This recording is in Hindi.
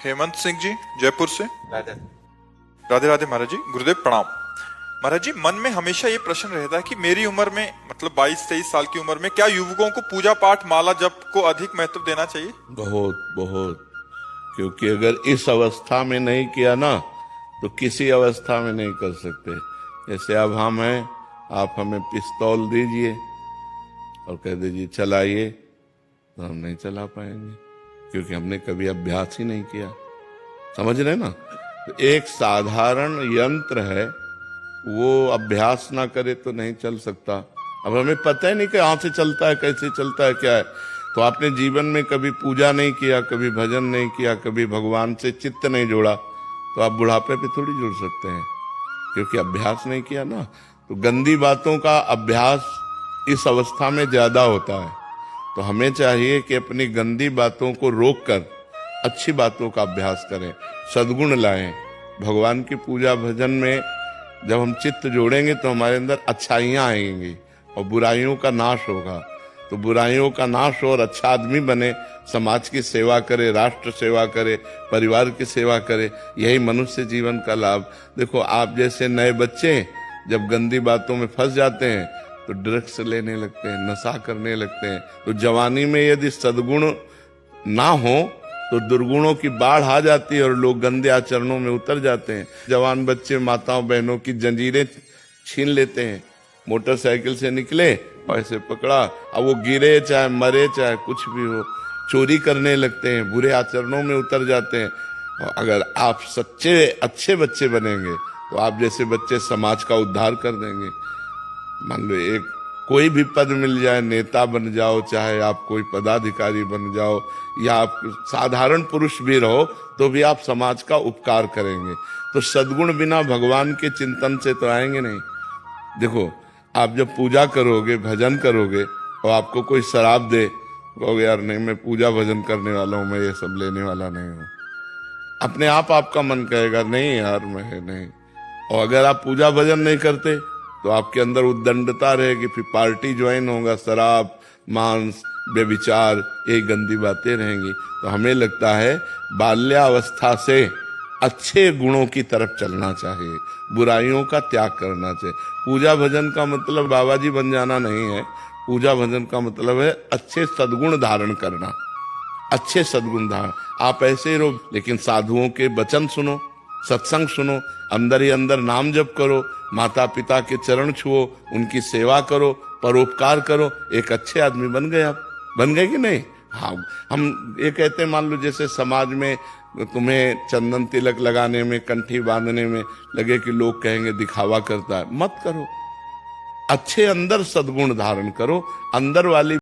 हेमंत सिंह जी, जयपुर से। राजा राधे राधे महाराज जी, गुरुदेव प्रणाम। महाराज जी, मन में हमेशा ये प्रश्न रहता है कि मेरी उम्र में, मतलब 22-23 साल की उम्र में, क्या युवकों को पूजा पाठ माला जप को अधिक महत्व देना चाहिए? बहुत बहुत, क्योंकि अगर इस अवस्था में नहीं किया ना तो किसी अवस्था में नहीं कर सकते। जैसे अब हम हैं, आप हमें पिस्तौल दीजिए और कह दीजिए चलाइए, तो हम नहीं चला पाएंगे, क्योंकि हमने कभी अभ्यास ही नहीं किया। समझ रहे ना? तो एक साधारण यंत्र है, वो अभ्यास ना करे तो नहीं चल सकता। अब हमें पता ही नहीं कि कहाँ से चलता है, कैसे चलता है, क्या है। तो आपने जीवन में कभी पूजा नहीं किया, कभी भजन नहीं किया, कभी भगवान से चित्त नहीं जोड़ा, तो आप बुढ़ापे पे थोड़ी जुड़ सकते हैं, क्योंकि अभ्यास नहीं किया ना। तो गंदी बातों का अभ्यास इस अवस्था में ज्यादा होता है। तो हमें चाहिए कि अपनी गंदी बातों को रोककर अच्छी बातों का अभ्यास करें, सद्गुण लाएं। भगवान की पूजा भजन में जब हम चित्त जोड़ेंगे तो हमारे अंदर अच्छाइयाँ आएंगी और बुराइयों का नाश होगा। तो बुराइयों का नाश हो और अच्छा आदमी बने, समाज की सेवा करे, राष्ट्र सेवा करे, परिवार की सेवा करे, यही मनुष्य जीवन का लाभ। देखो, आप जैसे नए बच्चे जब गंदी बातों में फंस जाते हैं तो ड्रग्स लेने लगते हैं, नशा करने लगते हैं। तो जवानी में यदि सद्गुण ना हो तो दुर्गुणों की बाढ़ आ जाती है और लोग गंदे आचरणों में उतर जाते हैं। जवान बच्चे माताओं बहनों की जंजीरें छीन लेते हैं। मोटरसाइकिल से निकले और ऐसे पकड़ा, अब वो गिरे चाहे मरे चाहे कुछ भी हो, चोरी करने लगते हैं, बुरे आचरणों में उतर जाते हैं। और अगर आप सच्चे अच्छे बच्चे बनेंगे तो आप जैसे बच्चे समाज का उद्धार कर देंगे। मान लो एक कोई भी पद मिल जाए, नेता बन जाओ, चाहे आप कोई पदाधिकारी बन जाओ, या आप साधारण पुरुष भी रहो, तो भी आप समाज का उपकार करेंगे। तो सद्गुण बिना भगवान के चिंतन से तो आएंगे नहीं। देखो, आप जब पूजा करोगे, भजन करोगे और आपको कोई शराब दे, कहोगे यार नहीं, मैं पूजा भजन करने वाला हूं, मैं ये सब लेने वाला नहीं हूं। अपने आप आपका मन कहेगा नहीं यार मैं नहीं। और अगर आप पूजा भजन नहीं करते तो आपके अंदर उद्दंडता रहेगी, फिर पार्टी ज्वाइन होगा, शराब, मांस, व्यभिचार, ये गंदी बातें रहेंगी। तो हमें लगता है बाल्यावस्था से अच्छे गुणों की तरफ चलना चाहिए, बुराइयों का त्याग करना चाहिए। पूजा भजन का मतलब बाबा जी बन जाना नहीं है। पूजा भजन का मतलब है अच्छे सद्गुण धारण करना, अच्छे सद्गुण धारण। आप ऐसे ही रहो, लेकिन साधुओं के वचन सुनो, सत्संग सुनो, अंदर ही अंदर नाम जप करो, माता पिता के चरण छुओ, उनकी सेवा करो, परोपकार करो, एक अच्छे आदमी बन गए। आप बन गए कि नहीं? हाँ, हम ये कहते हैं, मान लो जैसे समाज में तुम्हें चंदन तिलक लगाने में, कंठी बांधने में लगे कि लोग कहेंगे दिखावा करता है, मत करो। अच्छे अंदर सद्गुण धारण करो, अंदर वाली